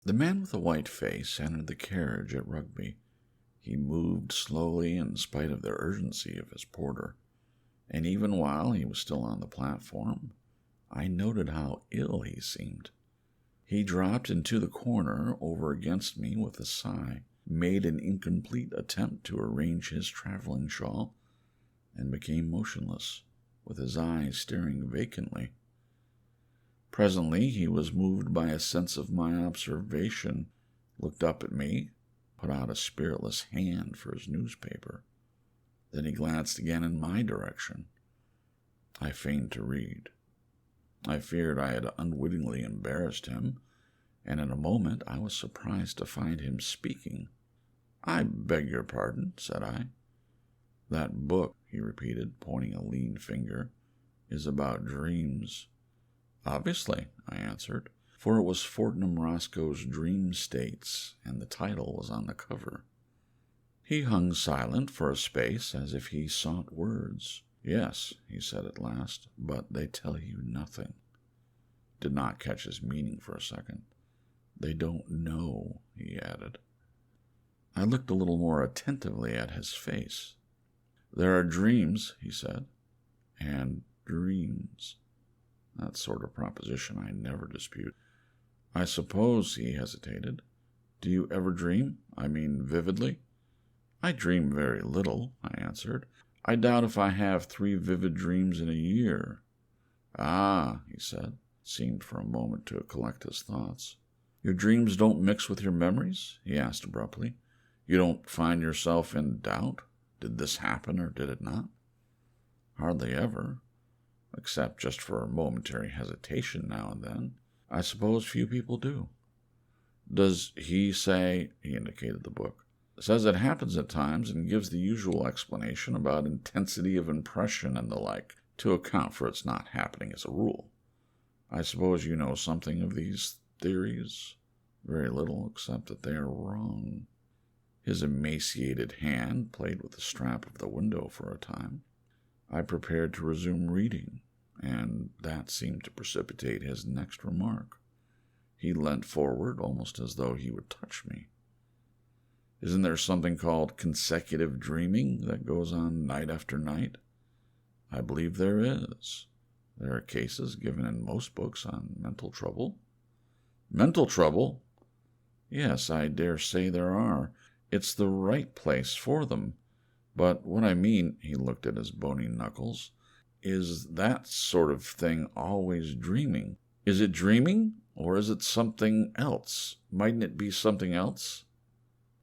The man with the white face entered the carriage at Rugby. He moved slowly in spite of the urgency of his porter, and even while he was still on the platform, I noted how ill he seemed. He dropped into the corner over against me with a sigh, made an incomplete attempt to arrange his traveling shawl, and became motionless, with his eyes staring vacantly. Presently he was moved by a sense of my observation, looked up at me, put out a spiritless hand for his newspaper. Then he glanced again in my direction. I feigned to read. I feared I had unwittingly embarrassed him, and in a moment I was surprised to find him speaking. "I beg your pardon," said I. "That book," he repeated, pointing a lean finger, "is about dreams." "Obviously," I answered, for it was Fortnum Roscoe's Dream States, and the title was on the cover. He hung silent for a space as if he sought words. "Yes," he said at last, "but they tell you nothing." Did not catch his meaning for a second. "They don't know," he added. I looked a little more attentively at his face. "There are dreams," he said, "and dreams. That sort of proposition I never dispute. I suppose," he hesitated, "do you ever dream? I mean vividly?" "I dream very little," I answered. "I doubt if I have 3 vivid dreams in a year." "Ah," he said, seemed for a moment to collect his thoughts. "Your dreams don't mix with your memories?" he asked abruptly. "You don't find yourself in doubt? Did this happen or did it not?" "Hardly ever, except just for a momentary hesitation now and then. I suppose few people do." "Does he say," he indicated the book, "says it happens at times and gives the usual explanation about intensity of impression and the like, to account for its not happening as a rule. I suppose you know something of these theories?" "Very little, except that they are wrong." His emaciated hand played with the strap of the window for a time. I prepared to resume reading, and that seemed to precipitate his next remark. He leant forward almost as though he would touch me. "Isn't there something called consecutive dreaming that goes on night after night?" "I believe there is. There are cases given in most books on mental trouble." "Mental trouble?" "Yes, I dare say there are. It's the right place for them. But what I mean," he looked at his bony knuckles, "is that sort of thing always dreaming? Is it dreaming, or is it something else? Mightn't it be something else?"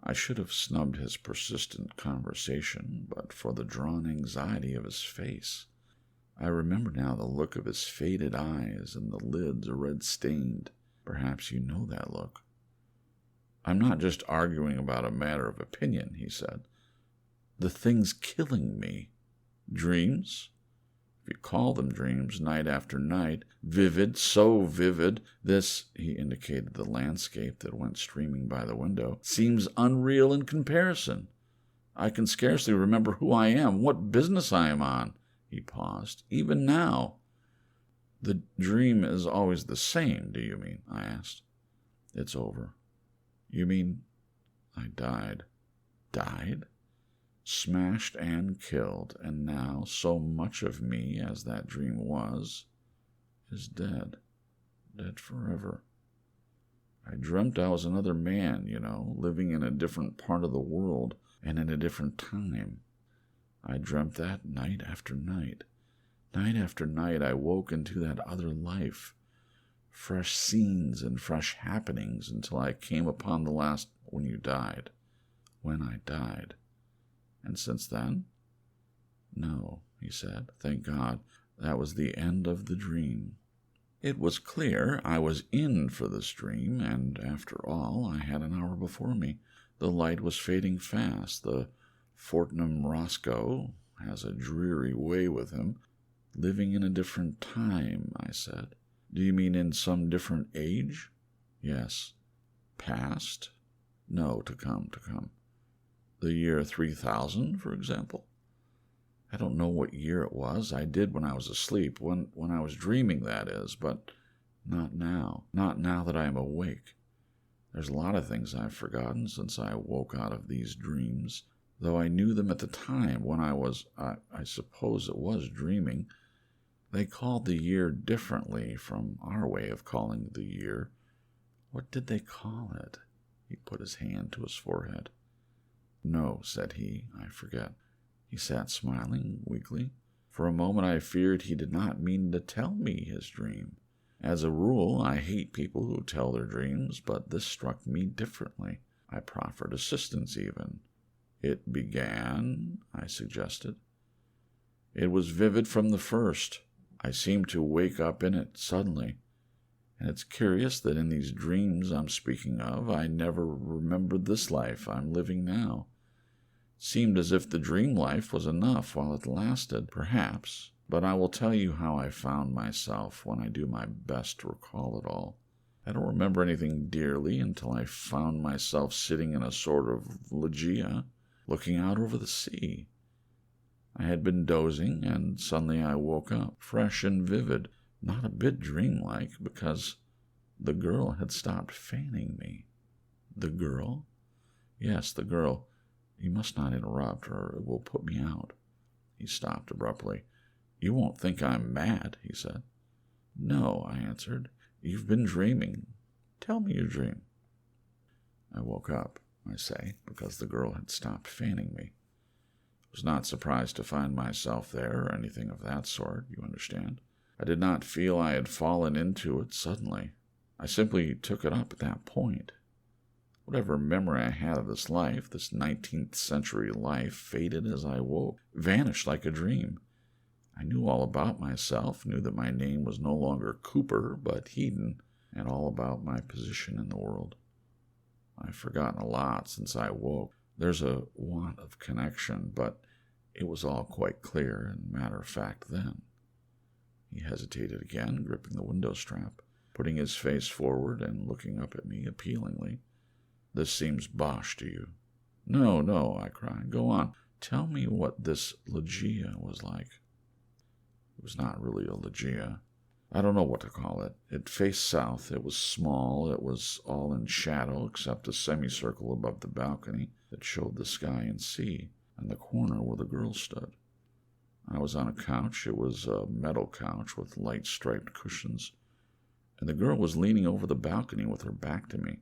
I should have snubbed his persistent conversation, but for the drawn anxiety of his face. I remember now the look of his faded eyes and the lids red-stained. Perhaps you know that look. "I'm not just arguing about a matter of opinion," he said. "The thing's killing me. Dreams? If you call them dreams, night after night, vivid, so vivid, this," he indicated the landscape that went streaming by the window, "seems unreal in comparison. I can scarcely remember who I am, what business I am on." He paused. "Even now." "The dream is always the same, do you mean?" I asked. "It's over." "You mean—" "I died." "Died?" "Smashed and killed, and now so much of me as that dream was is dead. Dead forever. I dreamt I was another man, living in a different part of the world and in a different time. I dreamt that night after night. Night after night I woke into that other life. Fresh scenes and fresh happenings until I came upon the last when you died. When I died. And since then?" "No," he said. "Thank God. That was the end of the dream." It was clear I was in for this dream, and after all, I had an hour before me. The light was fading fast. The Fortnum Roscoe has a dreary way with him. "Living in a different time," I said. "Do you mean in some different age?" "Yes." "Past?" "No, to come. The year 3000, for example?" "I don't know what year it was. I did when I was asleep, when I was dreaming, that is, but not now. Not now that I am awake." There's a lot of things I've forgotten since I woke out of these dreams, though I knew them at the time when I suppose it was dreaming. They called the year differently from our way of calling the year. What did they call it? He put his hand to his forehead. No, said he, I forget. He sat smiling weakly. For a moment I feared he did not mean to tell me his dream. As a rule, I hate people who tell their dreams, but this struck me differently. I proffered assistance even. It began, I suggested. It was vivid from the first. I seemed to wake up in it suddenly. And it's curious that in these dreams I'm speaking of, I never remembered this life I'm living now. It seemed as if the dream life was enough while it lasted, perhaps, but I will tell you how I found myself when I do my best to recall it all. I don't remember anything dearly until I found myself sitting in a sort of loggia, looking out over the sea. I had been dozing, and suddenly I woke up, fresh and vivid, not a bit dreamlike, because the girl had stopped fanning me. The girl? Yes, the girl. You must not interrupt, or it will put me out. He stopped abruptly. You won't think I'm mad, he said. No, I answered. You've been dreaming. Tell me your dream. I woke up, I say, because the girl had stopped fanning me. I was not surprised to find myself there or anything of that sort, you understand. I did not feel I had fallen into it suddenly. I simply took it up at that point. Whatever memory I had of this life, this 19th century life, faded as I woke, vanished like a dream. I knew all about myself, knew that my name was no longer Cooper, but Hedon, and all about my position in the world. I've forgotten a lot since I woke. There's a want of connection, but it was all quite clear and matter-of-fact then. He hesitated again, gripping the window strap, putting his face forward and looking up at me appealingly. This seems bosh to you. No, no, I cried. Go on. Tell me what this loggia was like. It was not really a loggia. I don't know what to call it. It faced south. It was small. It was all in shadow except a semicircle above the balcony that showed the sky and sea, and the corner where the girl stood. I was on a couch. It was a metal couch with light striped cushions, and the girl was leaning over the balcony with her back to me.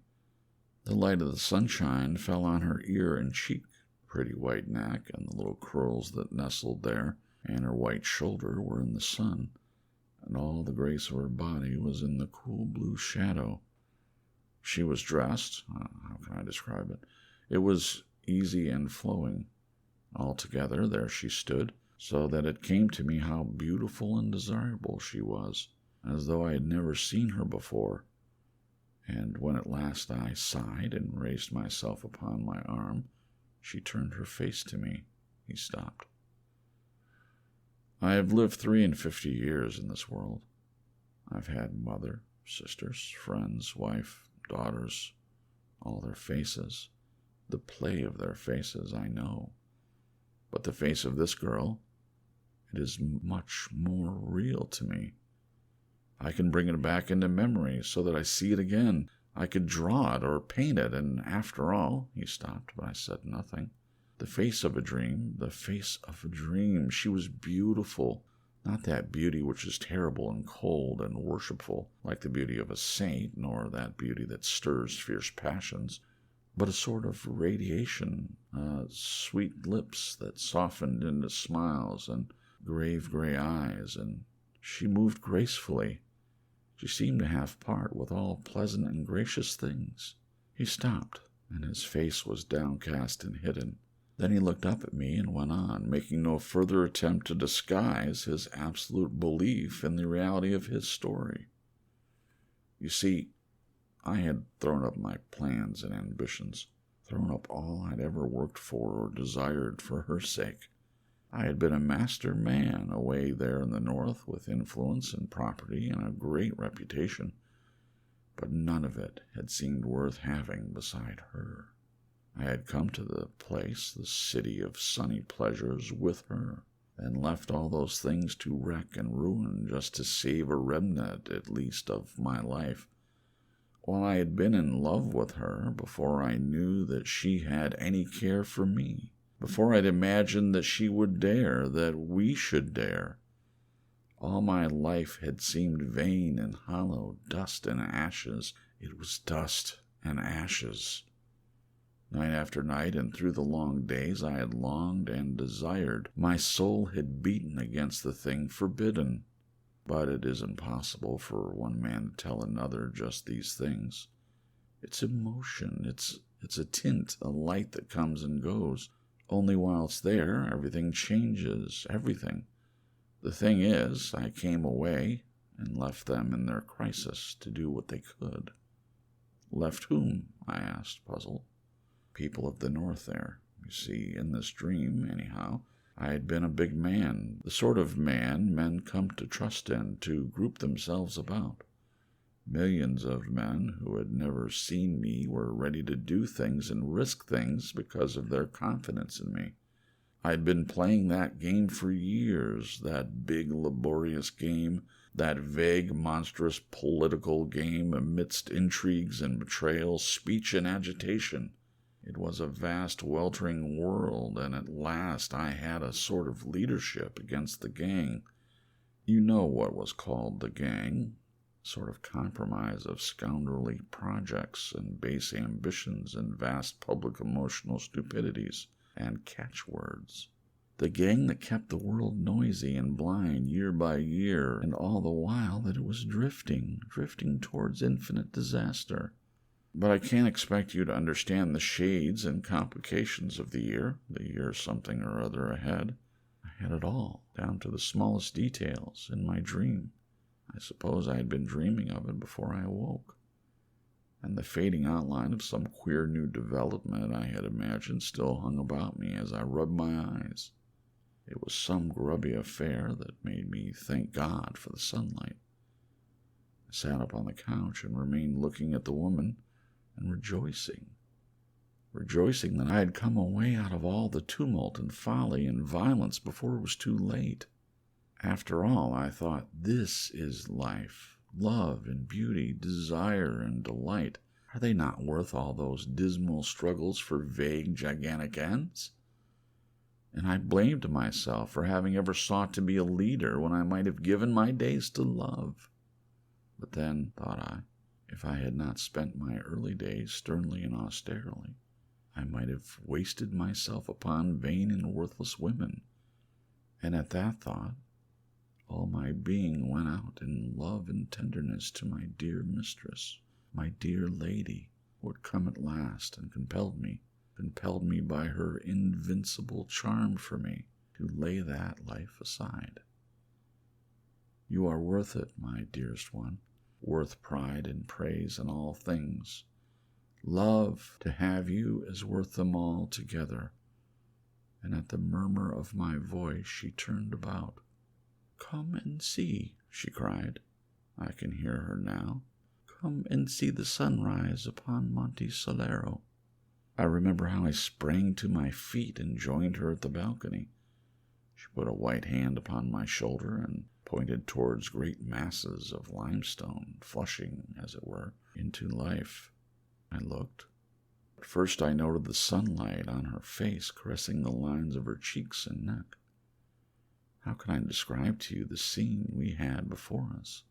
The light of the sunshine fell on her ear and cheek, pretty white neck, and the little curls that nestled there, and her white shoulder were in the sun, and all the grace of her body was in the cool blue shadow. She was dressed, how can I describe it? It was easy and flowing. Altogether, there she stood, so that it came to me how beautiful and desirable she was, as though I had never seen her before. And when at last I sighed and raised myself upon my arm, she turned her face to me. He stopped. I have lived 53 years in this world. I've had mother, sisters, friends, wife, daughters, all their faces, the play of their faces, I know. But the face of this girl, it is much more real to me. I can bring it back into memory so that I see it again. I could draw it or paint it, and after all, he stopped, but I said nothing. The face of a dream, the face of a dream. She was beautiful, not that beauty which is terrible and cold and worshipful, like the beauty of a saint, nor that beauty that stirs fierce passions, but a sort of radiation, sweet lips that softened into smiles, and grave gray eyes, and she moved gracefully. She seemed to have part with all pleasant and gracious things. He stopped, and his face was downcast and hidden. Then he looked up at me and went on, making no further attempt to disguise his absolute belief in the reality of his story. You see, I had thrown up my plans and ambitions, thrown up all I'd ever worked for or desired for her sake. I had been a master man away there in the north with influence and property and a great reputation, but none of it had seemed worth having beside her. I had come to the place, the city of sunny pleasures, with her, and left all those things to wreck and ruin just to save a remnant, at least, of my life. While I had been in love with her before I knew that she had any care for me, before I'd imagined that she would dare, that we should dare. All my life had seemed vain and hollow, dust and ashes. It was dust and ashes. Night after night and through the long days I had longed and desired. My soul had beaten against the thing forbidden. But it is impossible for one man to tell another just these things. It's emotion. It's a tint, a light that comes and goes. Only while it's there, everything changes, everything. The thing is, I came away and left them in their crisis to do what they could. Left whom? I asked, puzzled. People of the north there. You see, in this dream, anyhow, I had been a big man, the sort of man men come to trust in, to group themselves about. Millions of men who had never seen me were ready to do things and risk things because of their confidence in me. I'd been playing that game for years, that big, laborious game, that vague, monstrous political game amidst intrigues and betrayal, speech and agitation. It was a vast, weltering world, and at last I had a sort of leadership against the gang. You know what was called the gang, a sort of compromise of scoundrelly projects and base ambitions and vast public emotional stupidities and catchwords. The gang that kept the world noisy and blind year by year, and all the while that it was drifting towards infinite disaster. But I can't expect you to understand the shades and complications of the year something or other ahead. I had it all, down to the smallest details, in my dream. I suppose I had been dreaming of it before I awoke. And the fading outline of some queer new development I had imagined still hung about me as I rubbed my eyes. It was some grubby affair that made me thank God for the sunlight. I sat up on the couch and remained looking at the woman and rejoicing that I had come away out of all the tumult and folly and violence before it was too late. After all, I thought, this is life, love and beauty, desire and delight. Are they not worth all those dismal struggles for vague, gigantic ends? And I blamed myself for having ever sought to be a leader when I might have given my days to love. But then, thought I, if I had not spent my early days sternly and austerely, I might have wasted myself upon vain and worthless women. And at that thought, all my being went out in love and tenderness to my dear mistress, my dear lady, who had come at last and compelled me by her invincible charm for me to lay that life aside. You are worth it, my dearest one, worth pride and praise in all things. Love, to have you, is worth them all together. And at the murmur of my voice she turned about. Come and see, she cried. I can hear her now. Come and see the sunrise upon Monte Solero. I remember how I sprang to my feet and joined her at the balcony. She put a white hand upon my shoulder and pointed towards great masses of limestone, flushing, as it were, into life. I looked. At first I noted the sunlight on her face caressing the lines of her cheeks and neck. How can I describe to you the scene we had before us?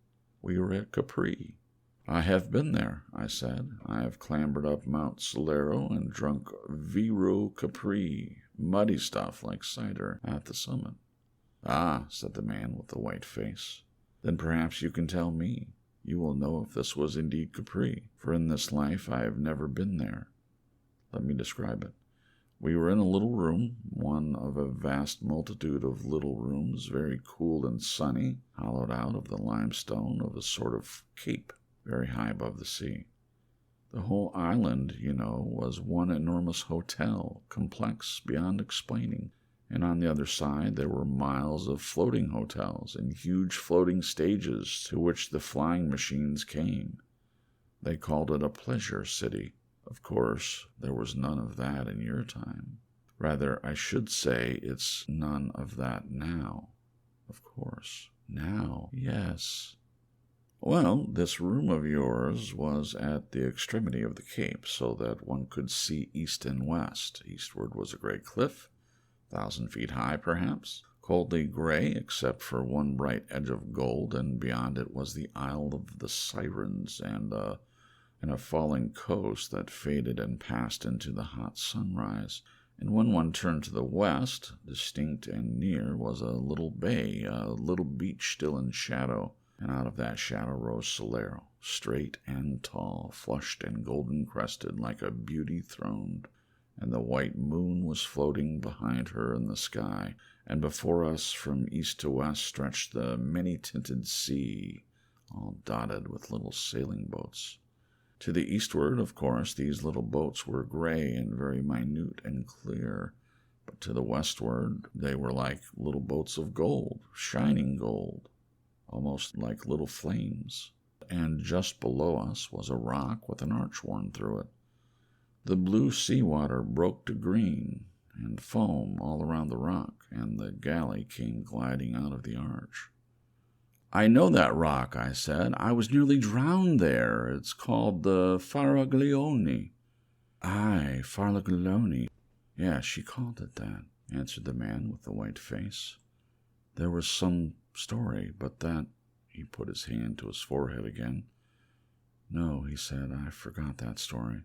We were at Capri. I have been there, I said. I have clambered up Mount Solero and drunk Vero Capri, muddy stuff like cider, at the summit. Ah, said the man with the white face. Then perhaps you can tell me. You will know if this was indeed Capri, for in this life I have never been there. Let me describe it. We were in a little room, one of a vast multitude of little rooms, very cool and sunny, hollowed out of the limestone of a sort of cape, very high above the sea. The whole island, you know, was one enormous hotel, complex beyond explaining, and on the other side there were miles of floating hotels and huge floating stages to which the flying machines came. They called it a pleasure city. Of course, there was none of that in your time. Rather, I should say it's none of that now. Of course. Now, yes. Well, this room of yours was at the extremity of the cape, so that one could see east and west. Eastward was a great cliff, 1,000 feet high, perhaps, coldly gray except for one bright edge of gold, and beyond it was the Isle of the Sirens and a falling coast that faded and passed into the hot sunrise. And when one turned to the west, distinct and near, was a little bay, a little beach still in shadow, and out of that shadow rose Solero, straight and tall, flushed and golden-crested like a beauty throned, and the white moon was floating behind her in the sky, and before us from east to west stretched the many-tinted sea, all dotted with little sailing boats. To the eastward, of course, these little boats were gray and very minute and clear, but to the westward they were like little boats of gold, shining gold, almost like little flames. And just below us was a rock with an arch worn through it. The blue sea-water broke to green and foam all around the rock, and the galley came gliding out of the arch. "I know that rock," I said. "I was nearly drowned there. It's called the Faraglione." "Aye, Faraglione. Yes, she called it that," answered the man with the white face. "There was some story, but that—" He put his hand to his forehead again. "No," he said, "I forgot that story."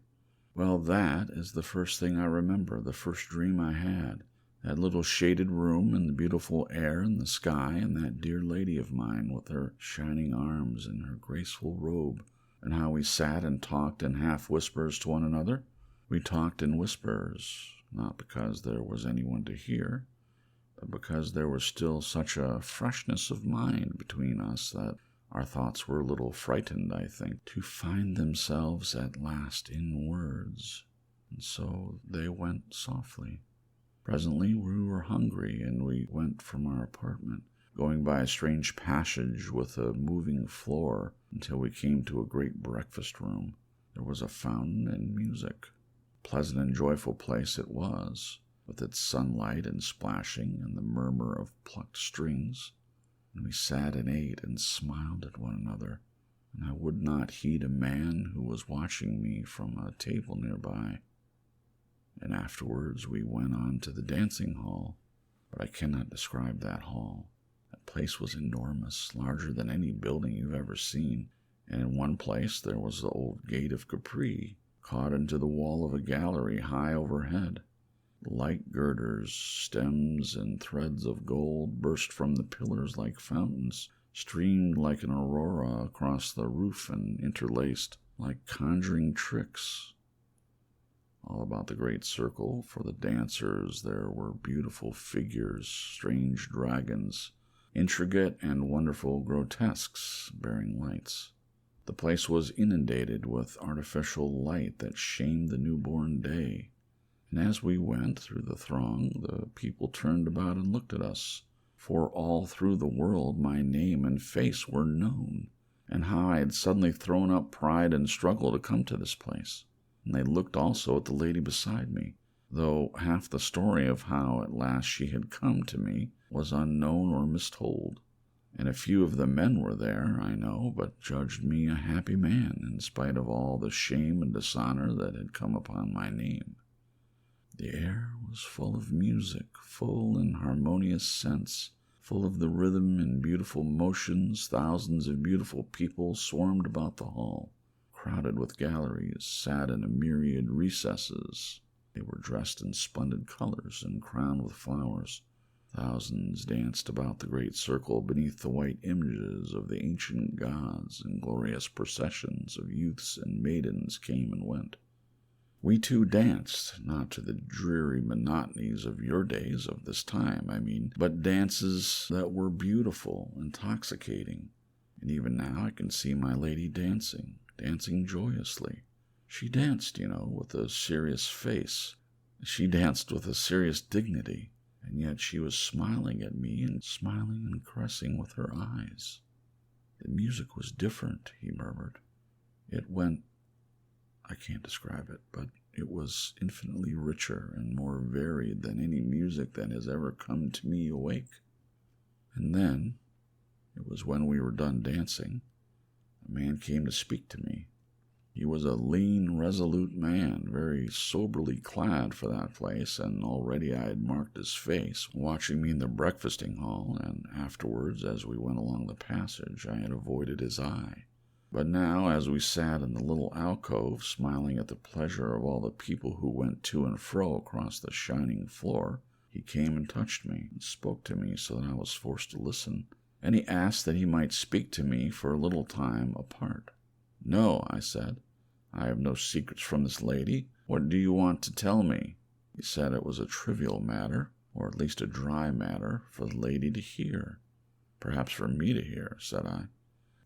"Well, that is the first thing I remember, the first dream I had. That little shaded room and the beautiful air and the sky and that dear lady of mine with her shining arms and her graceful robe, and how we sat and talked in half whispers to one another. We talked in whispers, not because there was anyone to hear, but because there was still such a freshness of mind between us that our thoughts were a little frightened, I think, to find themselves at last in words, and so they went softly. Presently we were hungry, and we went from our apartment, going by a strange passage with a moving floor until we came to a great breakfast room. There was a fountain and music. A pleasant and joyful place it was, with its sunlight and splashing and the murmur of plucked strings. And we sat and ate and smiled at one another, and I would not heed a man who was watching me from a table nearby. And afterwards we went on to the dancing hall, but I cannot describe that hall. That place was enormous, larger than any building you've ever seen, and in one place there was the old gate of Capri, caught into the wall of a gallery high overhead. Light girders, stems, and threads of gold burst from the pillars like fountains, streamed like an aurora across the roof, and interlaced like conjuring tricks. All about the great circle, for the dancers, there were beautiful figures, strange dragons, intricate and wonderful grotesques bearing lights. The place was inundated with artificial light that shamed the newborn day. And as we went through the throng, the people turned about and looked at us, for all through the world my name and face were known, and how I had suddenly thrown up pride and struggle to come to this place. And they looked also at the lady beside me, though half the story of how at last she had come to me was unknown or mistold. And a few of the men were there, I know, but judged me a happy man, in spite of all the shame and dishonor that had come upon my name. The air was full of music, full in harmonious sense, full of the rhythm and beautiful motions. Thousands of beautiful people swarmed about the hall, crowded with galleries, sat in a myriad recesses. They were dressed in splendid colors and crowned with flowers. Thousands danced about the great circle beneath the white images of the ancient gods, and glorious processions of youths and maidens came and went. We too danced, not to the dreary monotonies of your days, of this time, I mean, but dances that were beautiful, intoxicating. And even now I can see my lady dancing joyously. She danced, with a serious face. She danced with a serious dignity, and yet she was smiling at me, and smiling and caressing with her eyes. The music was different, he murmured. It went, I can't describe it, but it was infinitely richer and more varied than any music that has ever come to me awake. And then, it was when we were done dancing, A man came to speak to me. He was a lean, resolute man, very soberly clad for that place, and already I had marked his face, watching me in the breakfasting hall, and afterwards, as we went along the passage, I had avoided his eye. But now, as we sat in the little alcove, smiling at the pleasure of all the people who went to and fro across the shining floor, he came and touched me, and spoke to me so that I was forced to listen, and he asked that he might speak to me for a little time apart. "No," I said, "I have no secrets from this lady. What do you want to tell me?" He said it was a trivial matter, or at least a dry matter, for the lady to hear. "Perhaps for me to hear," said I.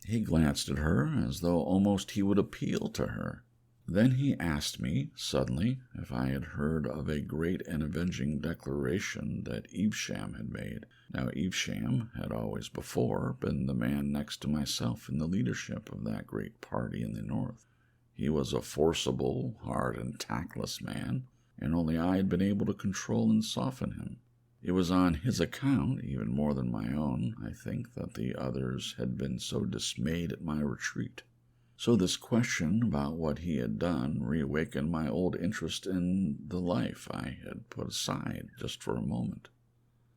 He glanced at her as though almost he would appeal to her. Then he asked me, suddenly, if I had heard of a great and avenging declaration that Evesham had made. Now, Evesham had always before been the man next to myself in the leadership of that great party in the north. He was a forcible, hard and tactless man, and only I had been able to control and soften him. It was on his account, even more than my own, I think, that the others had been so dismayed at my retreat. So this question about what he had done reawakened my old interest in the life I had put aside just for a moment.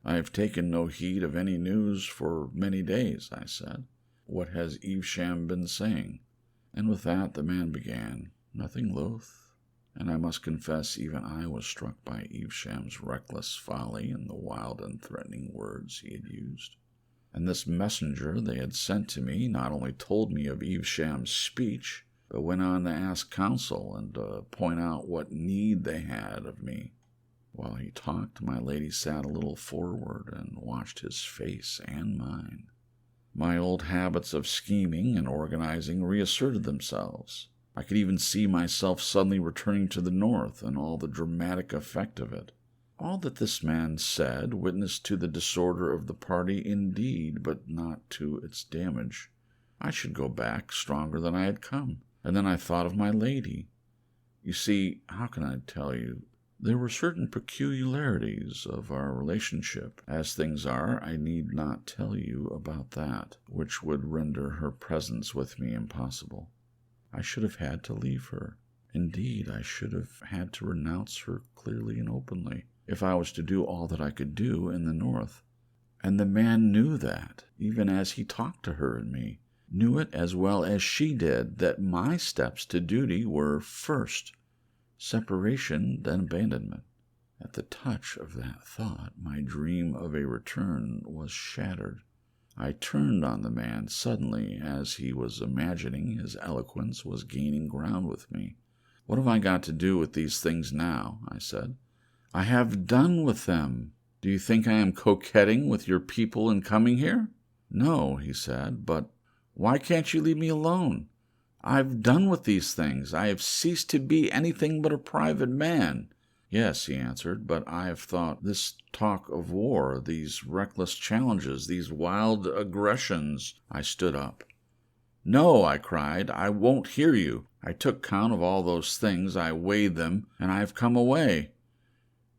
"I have taken no heed of any news for many days," I said. "What has Evesham been saying?" And with that the man began, nothing loath, and I must confess even I was struck by Evesham's reckless folly and the wild and threatening words he had used. And this messenger they had sent to me not only told me of Evesham's speech, but went on to ask counsel and to point out what need they had of me. While he talked, my lady sat a little forward and watched his face and mine. My old habits of scheming and organizing reasserted themselves. I could even see myself suddenly returning to the north and all the dramatic effect of it. All that this man said witnessed to the disorder of the party indeed, but not to its damage. I should go back stronger than I had come, and then I thought of my lady. You see, how can I tell you? There were certain peculiarities of our relationship. As things are, I need not tell you about that, which would render her presence with me impossible. I should have had to leave her. Indeed, I should have had to renounce her clearly and openly, if I was to do all that I could do in the north. And the man knew that, even as he talked to her and me, knew it as well as she did, that my steps to duty were first separation, then abandonment. At the touch of that thought, my dream of a return was shattered. I turned on the man suddenly, as he was imagining his eloquence was gaining ground with me. "What have I got to do with these things now?" I said. "I have done with them. Do you think I am coquetting with your people in coming here?" "No," he said, "but why can't you leave me alone? I've done with these things. I have ceased to be anything but a private man." "Yes," he answered, "but I have thought this talk of war, these reckless challenges, these wild aggressions." I stood up. "No," I cried, "I won't hear you. I took count of all those things, I weighed them, and I have come away."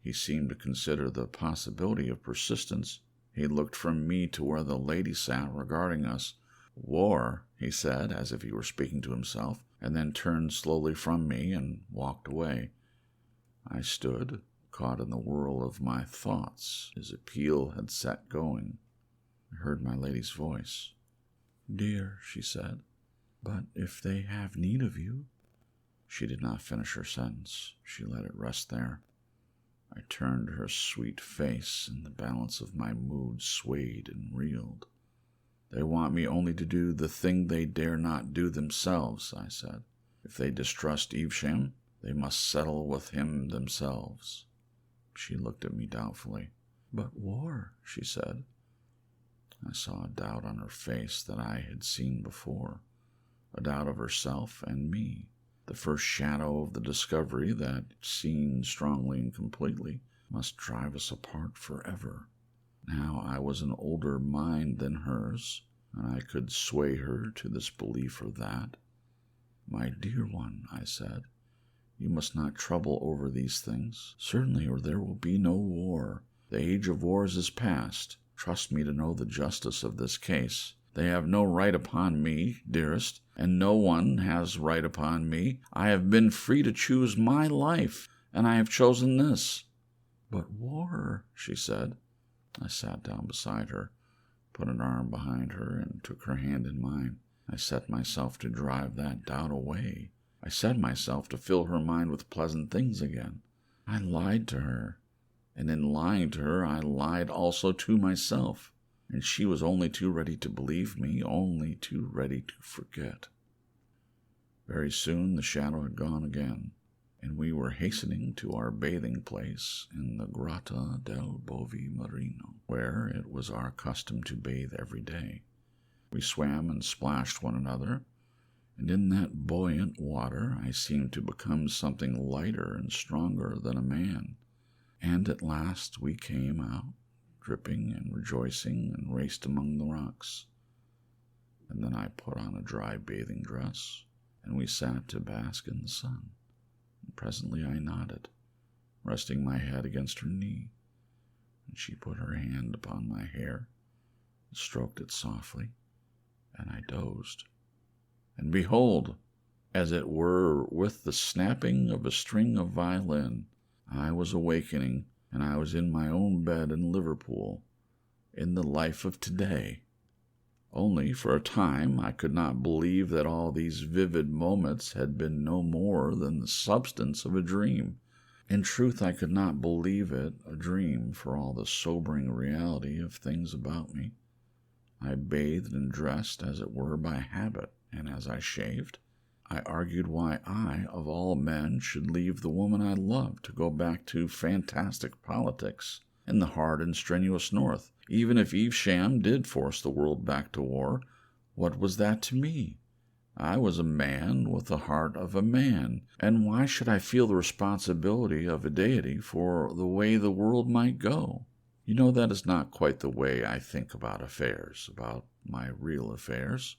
He seemed to consider the possibility of persistence. He looked from me to where the lady sat regarding us. "War," he said, as if he were speaking to himself, and then turned slowly from me and walked away. I stood, caught in the whirl of my thoughts. His appeal had set going. I heard my lady's voice. "Dear," she said, "but if they have need of you—" She did not finish her sentence. She let it rest there. I turned her sweet face, and the balance of my mood swayed and reeled. "They want me only to do the thing they dare not do themselves," I said. "If they distrust Evesham, they must settle with him themselves." She looked at me doubtfully. "But war," she said. I saw a doubt on her face that I had seen before, a doubt of herself and me, the first shadow of the discovery that, seen strongly and completely, must drive us apart forever. Now I was an older mind than hers, and I could sway her to this belief or that. "My dear one," I said, "you must not trouble over these things, certainly, or there will be no war. The age of wars is past. Trust me to know the justice of this case. They have no right upon me, dearest, and no one has right upon me. I have been free to choose my life, and I have chosen this." "But war," she said. I sat down beside her, put an arm behind her, and took her hand in mine. I set myself to drive that doubt away. I set myself to fill her mind with pleasant things again. I lied to her, and in lying to her, I lied also to myself, and she was only too ready to believe me, only too ready to forget. Very soon the shadow had gone again, and we were hastening to our bathing place in the Grotta del Bovi Marino, where it was our custom to bathe every day. We swam and splashed one another, and in that buoyant water I seemed to become something lighter and stronger than a man. And at last we came out, dripping and rejoicing, and raced among the rocks. And then I put on a dry bathing dress, and we sat to bask in the sun. And presently I nodded, resting my head against her knee, and she put her hand upon my hair and stroked it softly, and I dozed. And behold, as it were with the snapping of a string of violin, I was awakening, and I was in my own bed in Liverpool, in the life of today. Only for a time I could not believe that all these vivid moments had been no more than the substance of a dream. In truth, I could not believe it a dream for all the sobering reality of things about me. I bathed and dressed, as it were, by habit, and as I shaved, I argued why I, of all men, should leave the woman I loved to go back to fantastic politics in the hard and strenuous North. Even if Evesham did force the world back to war, what was that to me? I was a man with the heart of a man, and why should I feel the responsibility of a deity for the way the world might go? You know, that is not quite the way I think about affairs, about my real affairs.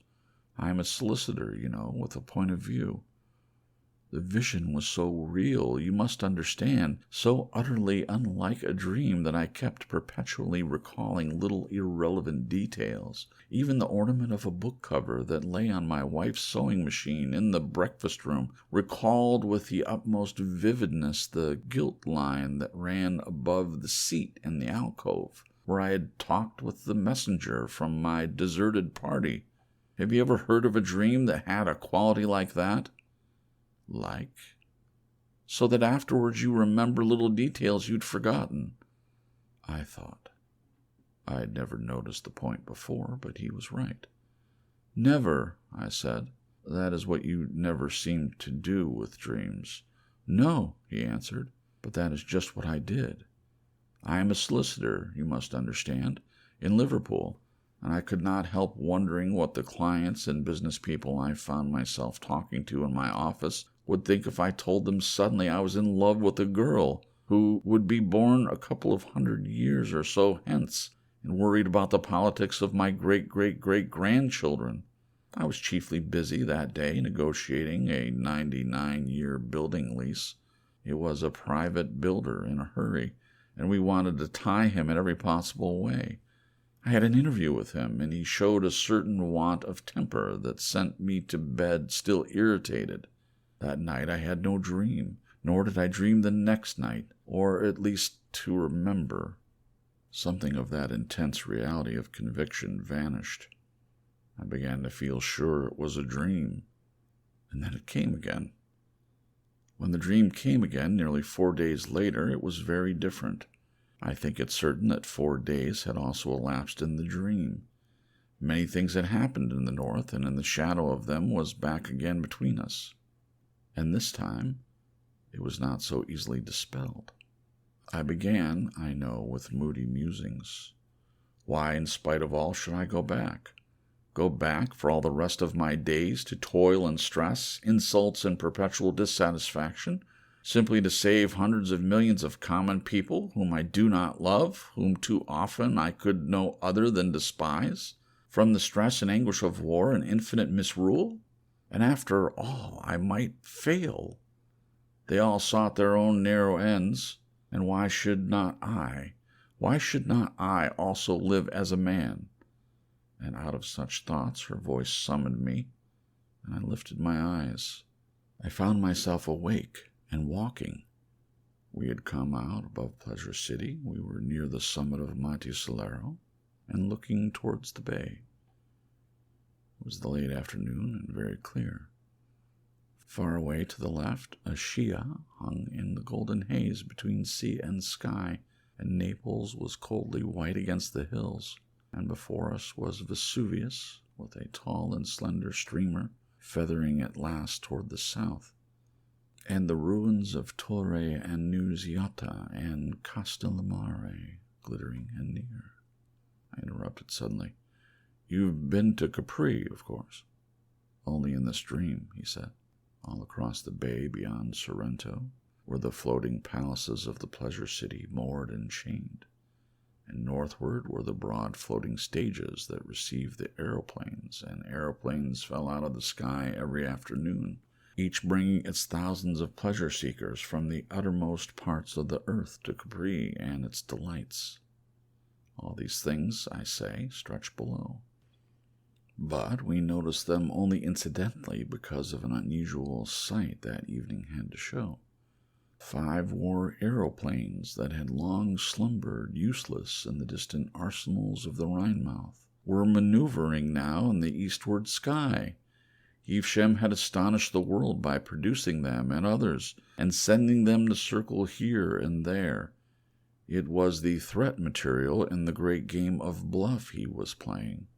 I am a solicitor, you know, with a point of view. The vision was so real, you must understand, so utterly unlike a dream that I kept perpetually recalling little irrelevant details. Even the ornament of a book cover that lay on my wife's sewing machine in the breakfast room recalled with the utmost vividness the gilt line that ran above the seat in the alcove, where I had talked with the messenger from my deserted party. Have you ever heard of a dream that had a quality like that? Like? So that afterwards you remember little details you'd forgotten, I thought. I had never noticed the point before, but he was right. Never, I said. That is what you never seemed to do with dreams. No, he answered, but that is just what I did. I am a solicitor, you must understand, in Liverpool, and I could not help wondering what the clients and business people I found myself talking to in my office would think if I told them suddenly I was in love with a girl who would be born a couple of 100 years or so hence, and worried about the politics of my great-great-great-grandchildren. I was chiefly busy that day negotiating a 99-year building lease. It was a private builder in a hurry, and we wanted to tie him in every possible way. I had an interview with him, and he showed a certain want of temper that sent me to bed still irritated. That night I had no dream, nor did I dream the next night, or at least to remember. Something of that intense reality of conviction vanished. I began to feel sure it was a dream, and then it came again. When the dream came again, nearly 4 days later, it was very different. I think it certain that 4 days had also elapsed in the dream. Many things had happened in the north, and in the shadow of them was back again between us. And this time it was not so easily dispelled. I began, I know, with moody musings. Why, in spite of all, should I go back? Go back for all the rest of my days to toil and stress, insults and perpetual dissatisfaction, simply to save hundreds of millions of common people whom I do not love, whom too often I could no other than despise, from the stress and anguish of war and infinite misrule? And after all, I might fail. They all sought their own narrow ends, and why should not I? Why should not I also live as a man? And out of such thoughts her voice summoned me, and I lifted my eyes. I found myself awake and walking. We had come out above Pleasure City. We were near the summit of Monte Solero and looking towards the bay. It was the late afternoon and very clear. Far away to the left, a Shia hung in the golden haze between sea and sky, and Naples was coldly white against the hills, and before us was Vesuvius, with a tall and slender streamer, feathering at last toward the south, and the ruins of Torre Annunziata and Castellamare glittering and near. I interrupted suddenly. "You've been to Capri, of course." "Only in this dream," he said. All across the bay beyond Sorrento were the floating palaces of the Pleasure City, moored and chained, and northward were the broad floating stages that received the aeroplanes, and aeroplanes fell out of the sky every afternoon, each bringing its thousands of pleasure seekers from the uttermost parts of the earth to Capri and its delights. All these things, I say, stretch below. But we noticed them only incidentally because of an unusual sight that evening had to show. 5 war aeroplanes that had long slumbered useless in the distant arsenals of the Rhine mouth were maneuvering now in the eastward sky. Evesham had astonished the world by producing them and others, and sending them to circle here and there. It was the threat material in the great game of bluff he was playing,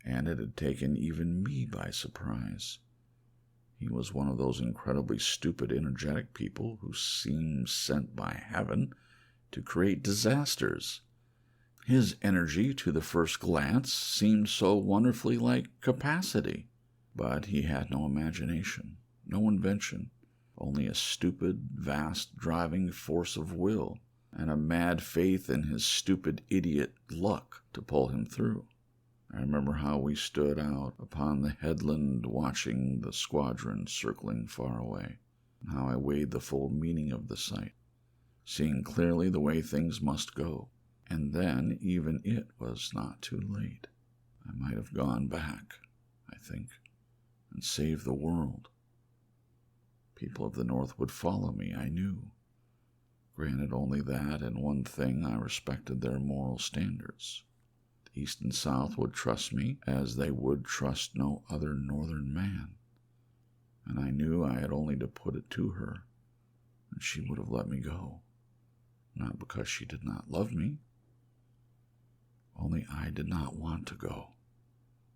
and it had taken even me by surprise. He was one of those incredibly stupid, energetic people who seem sent by heaven to create disasters. His energy, to the first glance, seemed so wonderfully like capacity. But he had no imagination, no invention, only a stupid, vast, driving force of will, and a mad faith in his stupid idiot luck to pull him through. I remember how we stood out upon the headland watching the squadron circling far away, and how I weighed the full meaning of the sight, seeing clearly the way things must go, and then even it was not too late. I might have gone back, I think, and saved the world. People of the North would follow me, I knew. Granted only that, and one thing, I respected their moral standards. The East and South would trust me as they would trust no other northern man, and I knew I had only to put it to her, and she would have let me go, not because she did not love me, only I did not want to go.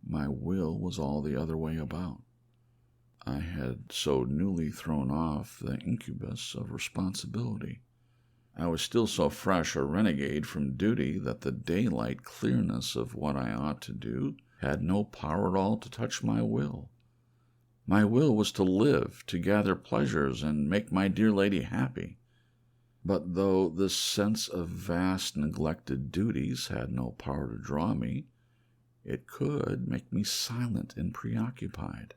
My will was all the other way about. I had so newly thrown off the incubus of responsibility. I was still so fresh a renegade from duty that the daylight clearness of what I ought to do had no power at all to touch my will. My will was to live, to gather pleasures, and make my dear lady happy. But though this sense of vast neglected duties had no power to draw me, it could make me silent and preoccupied.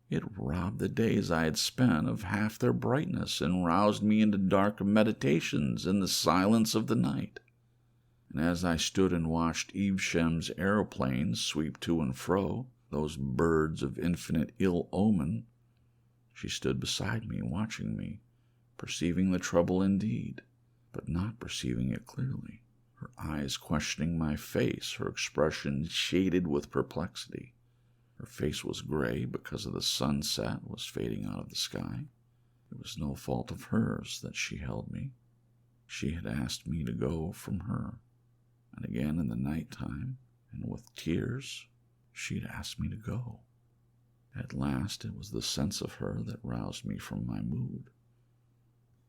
It robbed the days I had spent of half their brightness and roused me into dark meditations in the silence of the night. And as I stood and watched Evesham's aeroplanes sweep to and fro, those birds of infinite ill omen, she stood beside me, watching me, perceiving the trouble indeed, but not perceiving it clearly. Her eyes questioning my face, her expression shaded with perplexity. Her face was gray because of the sunset was fading out of the sky. It was no fault of hers that she held me. She had asked me to go from her, and again in the night time, and with tears, she had asked me to go. At last it was the sense of her that roused me from my mood.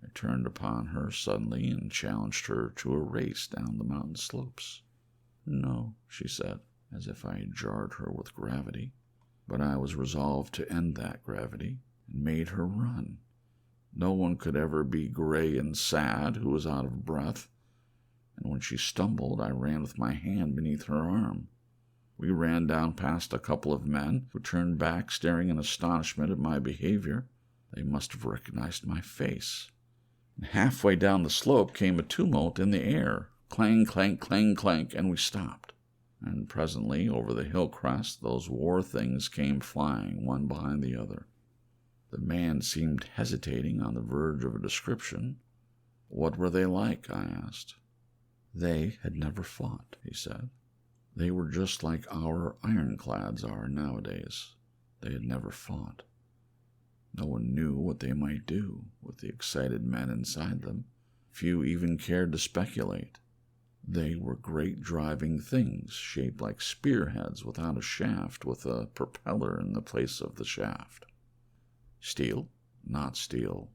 I turned upon her suddenly and challenged her to a race down the mountain slopes. "No," she said, as if I had jarred her with gravity. But I was resolved to end that gravity, and made her run. No one could ever be gray and sad who was out of breath, and when she stumbled, I ran with my hand beneath her arm. We ran down past a couple of men who turned back, staring in astonishment at my behavior. They must have recognized my face. And halfway down the slope came a tumult in the air, clang, clank, clang, clank, and we stopped. and presently over the hill crest those war things came flying, one behind the other. The man seemed hesitating on the verge of a description. What were they like? I asked. They had never fought, he said. They were just like our ironclads are nowadays. They had never fought. No one knew what they might do with the excited men inside them. Few even cared to speculate. They were great driving things, shaped like spearheads without a shaft, with a propeller in the place of the shaft. Steel? Not steel.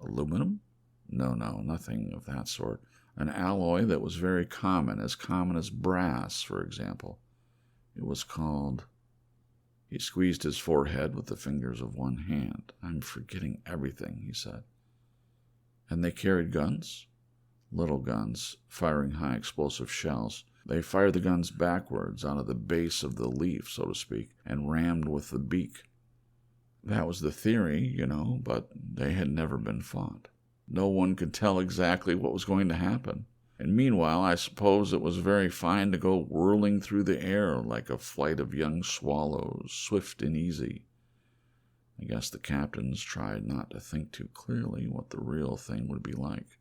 Aluminum? No, nothing of that sort. An alloy that was very common as brass, for example. It was called... He squeezed his forehead with the fingers of one hand. I'm forgetting everything, he said. And they carried guns? Little guns, firing high explosive shells. They fired the guns backwards, out of the base of the leaf, so to speak, and rammed with the beak. That was the theory, but they had never been fought. No one could tell exactly what was going to happen. And meanwhile, I suppose it was very fine to go whirling through the air like a flight of young swallows, swift and easy. I guess the captains tried not to think too clearly what the real thing would be like.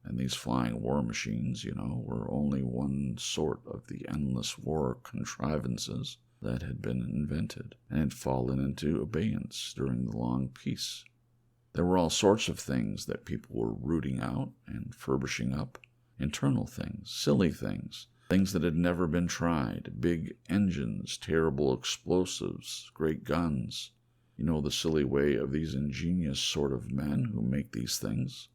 And these flying war machines, were only one sort of the endless war contrivances that had been invented and had fallen into abeyance during the long peace. There were all sorts of things that people were rooting out and furbishing up. Internal things, silly things, things that had never been tried, big engines, terrible explosives, great guns. The silly way of these ingenious sort of men who make these things.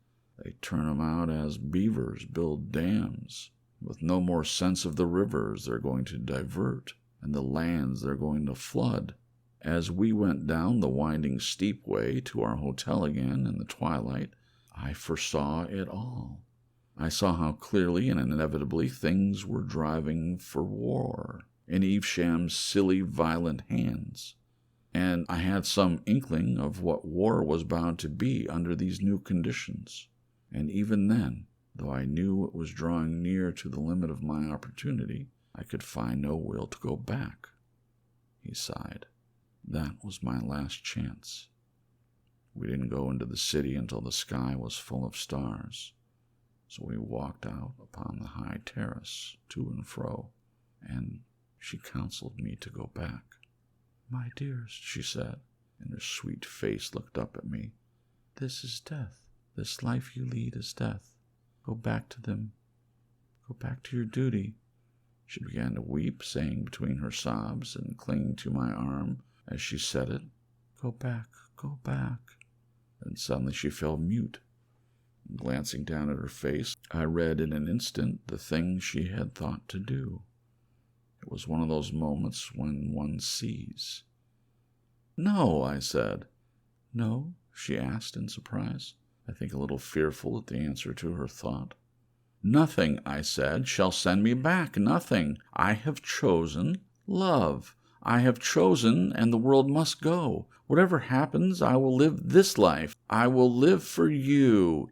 They turn them out as beavers build dams, with no more sense of the rivers they're going to divert and the lands they're going to flood. As we went down the winding steep way to our hotel again in the twilight, I foresaw it all. I saw how clearly and inevitably things were driving for war in Evesham's silly, violent hands. And I had some inkling of what war was bound to be under these new conditions. And even then, though I knew it was drawing near to the limit of my opportunity, I could find no will to go back. He sighed. That was my last chance. We didn't go into the city until the sky was full of stars. So we walked out upon the high terrace, to and fro, and she counseled me to go back. My dearest, she said, and her sweet face looked up at me. This is death. This life you lead is death. Go back to them. Go back to your duty. She began to weep, saying between her sobs and clinging to my arm as she said it, Go back, go back. And suddenly she fell mute. Glancing down at her face, I read in an instant the thing she had thought to do. It was one of those moments when one sees. No, I said. No, she asked in surprise, I think a little fearful at the answer to her thought. Nothing, I said, shall send me back, nothing. I have chosen love. I have chosen, and the world must go. Whatever happens, I will live this life. I will live for you.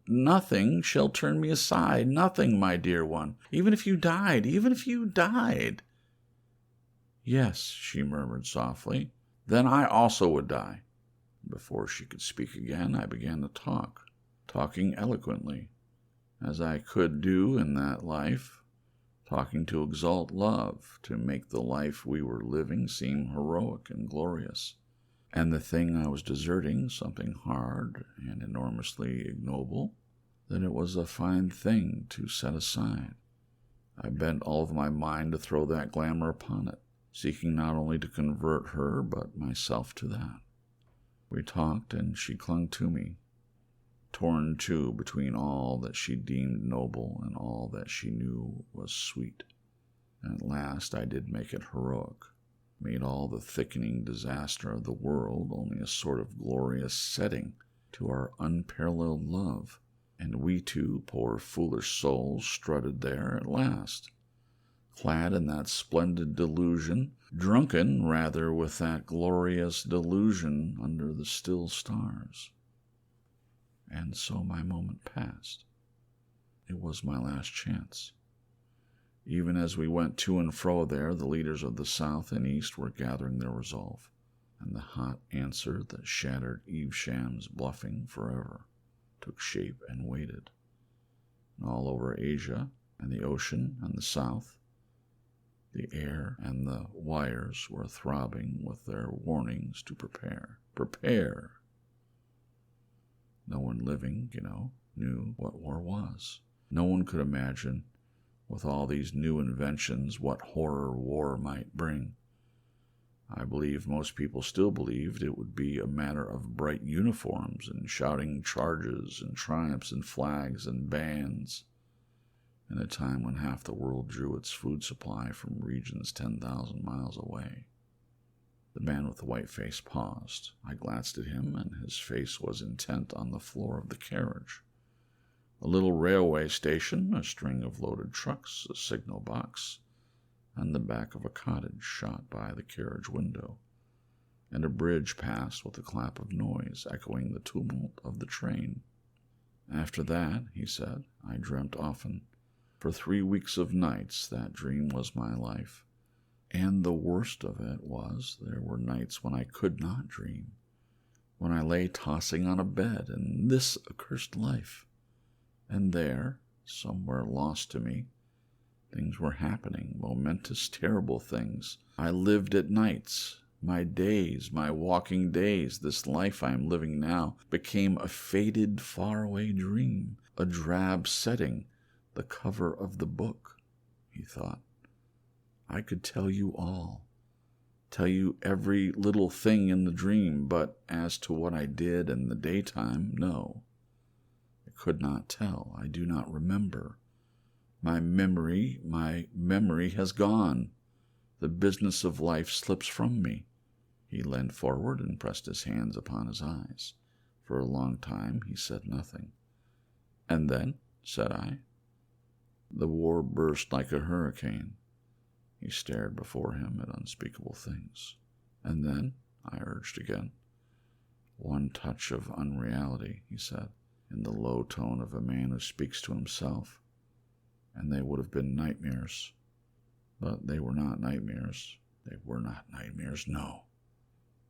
Nothing shall turn me aside. Nothing, my dear one. Even if you died. Yes, she murmured softly. Then I also would die. Before she could speak again, I began to talk, talking eloquently, as I could do in that life, talking to exalt love, to make the life we were living seem heroic and glorious, and the thing I was deserting something hard and enormously ignoble, that it was a fine thing to set aside. I bent all of my mind to throw that glamour upon it, seeking not only to convert her, but myself to that. We talked, and she clung to me, torn too between all that she deemed noble and all that she knew was sweet. And at last I did make it heroic, made all the thickening disaster of the world only a sort of glorious setting to our unparalleled love, and we two, poor foolish souls, strutted there at last, clad in that splendid delusion, drunken rather with that glorious delusion under the still stars. And so my moment passed. It was my last chance. Even as we went to and fro there, the leaders of the South and East were gathering their resolve, and the hot answer that shattered Evesham's bluffing forever took shape and waited. And all over Asia and the ocean and the South, the air and the wires were throbbing with their warnings to prepare. Prepare! No one living, knew what war was. No one could imagine, with all these new inventions, what horror war might bring. I believe most people still believed it would be a matter of bright uniforms and shouting charges and triumphs and flags and bands, in a time when half the world drew its food supply from regions 10,000 miles away. The man with the white face paused. I glanced at him, and his face was intent on the floor of the carriage. A little railway station, a string of loaded trucks, a signal box, and the back of a cottage shot by the carriage window, and a bridge passed with a clap of noise echoing the tumult of the train. After that, he said, I dreamt often. For 3 weeks of nights that dream was my life, and the worst of it was there were nights when I could not dream, when I lay tossing on a bed in this accursed life. And there, somewhere lost to me, things were happening, momentous, terrible things. I lived at nights. My days, my walking days, this life I am living now, became a faded, faraway dream, a drab setting, the cover of the book, he thought. I could tell you all, tell you every little thing in the dream, but as to what I did in the daytime, no. Could not tell. I do not remember. My memory has gone. The business of life slips from me. He leaned forward and pressed his hands upon his eyes. For a long time he said nothing. And then, said I, the war burst like a hurricane. He stared before him at unspeakable things. And then, I urged again. One touch of unreality, he said, in the low tone of a man who speaks to himself, and they would have been nightmares. But they were not nightmares. They were not nightmares, no.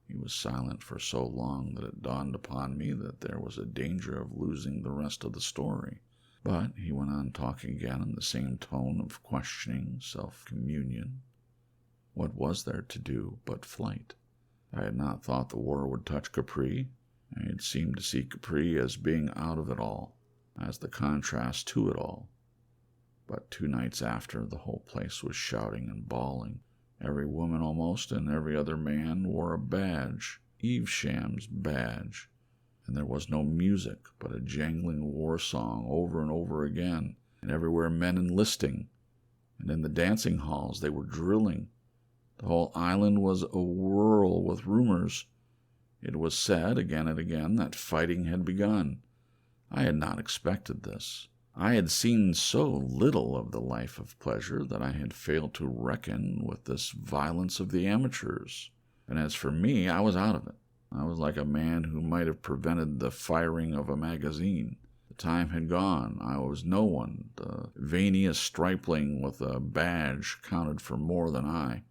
He was silent for so long that it dawned upon me that there was a danger of losing the rest of the story. But he went on talking again in the same tone of questioning self-communion. What was there to do but flight? I had not thought the war would touch Capri. I had seemed to see Capri as being out of it all, as the contrast to it all. But 2 nights after, the whole place was shouting and bawling. Every woman almost and every other man wore a badge, Evesham's badge, and there was no music but a jangling war song over and over again, and everywhere men enlisting, and in the dancing halls they were drilling. The whole island was awhirl with rumors. It was said again and again that fighting had begun. I had not expected this. I had seen so little of the life of pleasure that I had failed to reckon with this violence of the amateurs. And as for me, I was out of it. I was like a man who might have prevented the firing of a magazine. The time had gone. I was no one. The veiniest stripling with a badge counted for more than I.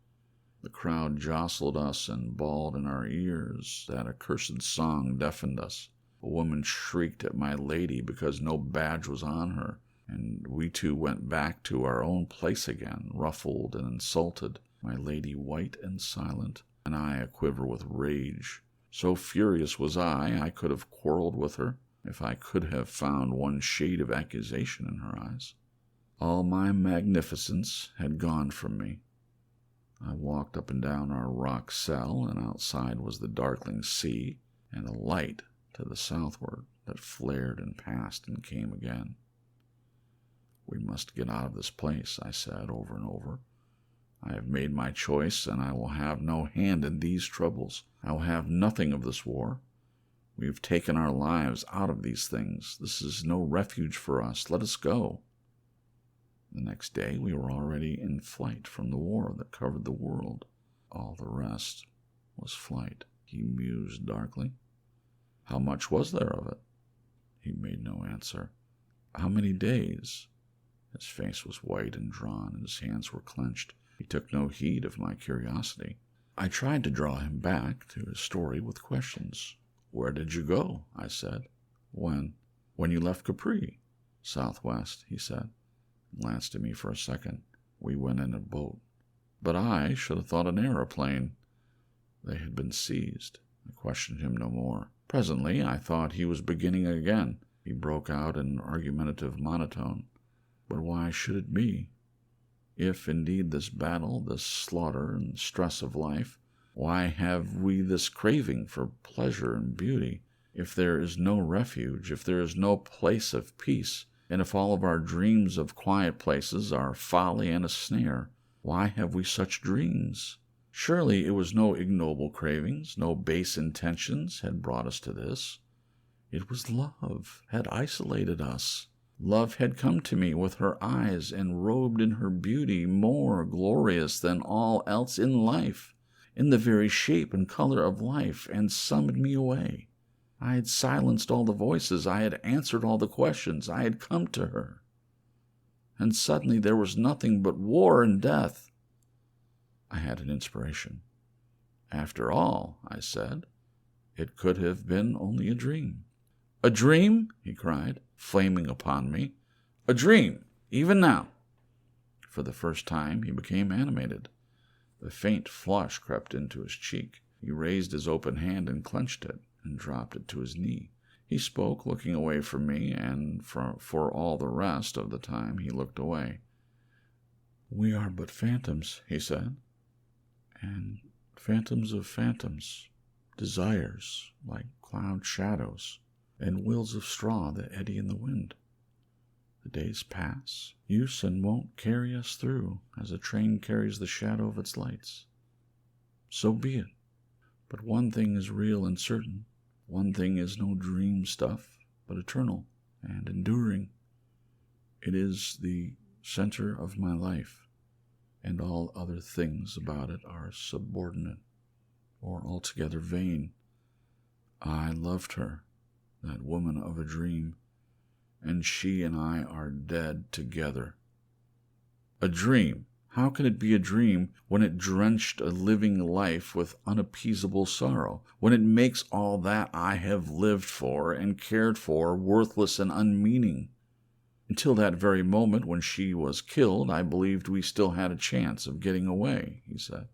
The crowd jostled us and bawled in our ears. That accursed song deafened us. A woman shrieked at my lady because no badge was on her, and we two went back to our own place again, ruffled and insulted, my lady white and silent, and I a-quiver with rage. So furious was I could have quarreled with her, if I could have found one shade of accusation in her eyes. All my magnificence had gone from me. I walked up and down our rock cell, and outside was the darkling sea, and a light to the southward that flared and passed and came again. We must get out of this place, I said over and over. I have made my choice, and I will have no hand in these troubles. I will have nothing of this war. We have taken our lives out of these things. This is no refuge for us. Let us go. The next day we were already in flight from the war that covered the world. All the rest was flight, he mused darkly. How much was there of it? He made no answer. How many days? His face was white and drawn, and his hands were clenched. He took no heed of my curiosity. I tried to draw him back to his story with questions. "Where did you go?" I said. When you left Capri." "Southwest," he said, and glanced at me for a second. "We went in a boat." "But I should have thought an aeroplane." "They had been seized." I questioned him no more. Presently I thought he was beginning again. He broke out in an argumentative monotone. "But why should it be? If indeed this battle, this slaughter and stress of life, why have we this craving for pleasure and beauty? If there is no refuge, if there is no place of peace, and if all of our dreams of quiet places are folly and a snare, why have we such dreams? Surely it was no ignoble cravings, no base intentions had brought us to this. It was love had isolated us. Love had come to me with her eyes and robed in her beauty more glorious than all else in life, in the very shape and color of life, and summoned me away. I had silenced all the voices. I had answered all the questions. I had come to her. And suddenly there was nothing but war and death. I had an inspiration. "After all," I said, "it could have been only a dream." "A dream?" he cried, flaming upon me. "A dream, even now?" For the first time he became animated. A faint flush crept into his cheek. He raised his open hand and clenched it, and dropped it to his knee. He spoke, looking away from me, and for all the rest of the time he looked away. "We are but phantoms," he said, "and phantoms of phantoms, desires like cloud shadows, and wills of straw that eddy in the wind. The days pass, use and wont carry us through, as a train carries the shadow of its lights. So be it. But one thing is real and certain. One thing is no dream stuff, but eternal and enduring. It is the center of my life, and all other things about it are subordinate or altogether vain. I loved her, that woman of a dream, and she and I are dead together." "A dream? How can it be a dream when it drenched a living life with unappeasable sorrow, when it makes all that I have lived for and cared for worthless and unmeaning? Until that very moment when she was killed, I believed we still had a chance of getting away," he said.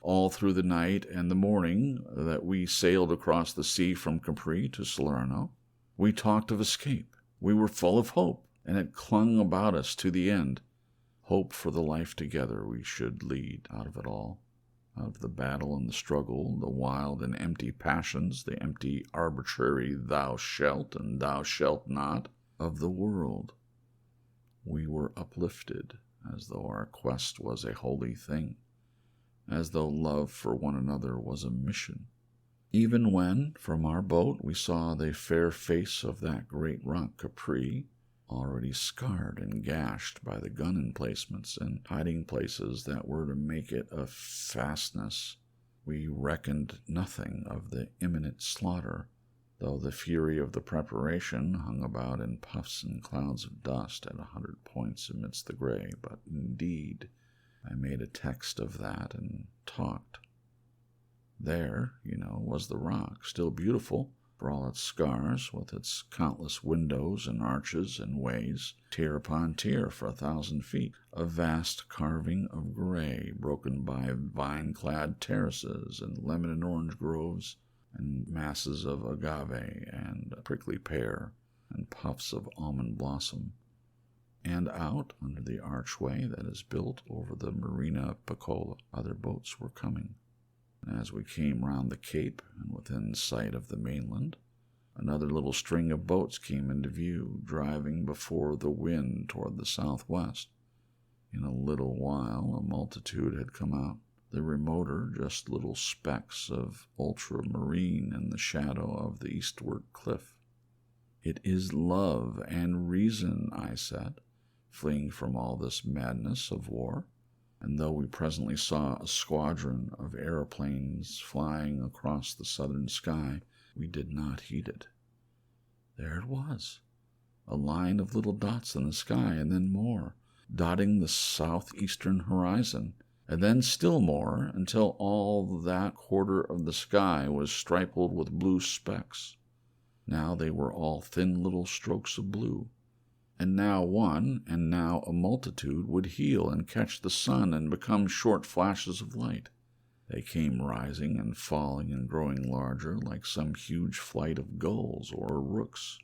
"All through the night and the morning that we sailed across the sea from Capri to Salerno, we talked of escape. We were full of hope, and it clung about us to the end. Hope for the life together we should lead out of it all, out of the battle and the struggle, the wild and empty passions, the empty arbitrary thou shalt and thou shalt not of the world. We were uplifted as though our quest was a holy thing, as though love for one another was a mission. Even when, from our boat, we saw the fair face of that great rock Capri, already scarred and gashed by the gun emplacements and hiding places that were to make it a fastness, we reckoned nothing of the imminent slaughter, though the fury of the preparation hung about in puffs and clouds of dust at 100 points amidst the gray. But indeed, I made a text of that and talked. There, was the rock, still beautiful for all its scars, with its countless windows and arches and ways, tier upon tier for 1,000 feet, a vast carving of gray, broken by vine-clad terraces and lemon and orange groves, and masses of agave and prickly pear, and puffs of almond blossom. And out under the archway that is built over the Marina Piccola, other boats were coming. As we came round the cape and within sight of the mainland, another little string of boats came into view, driving before the wind toward the southwest. In a little while a multitude had come out, the remoter just little specks of ultramarine in the shadow of the eastward cliff. "It is love and reason," I said, fleeing from all this madness of war. And though we presently saw a squadron of aeroplanes flying across the southern sky, we did not heed it. There it was, a line of little dots in the sky, and then more, dotting the southeastern horizon, and then still more until all that quarter of the sky was striped with blue specks. Now they were all thin little strokes of blue, and now one, and now a multitude, would heel and catch the sun and become short flashes of light. They came rising and falling and growing larger, like some huge flight of gulls or rooks,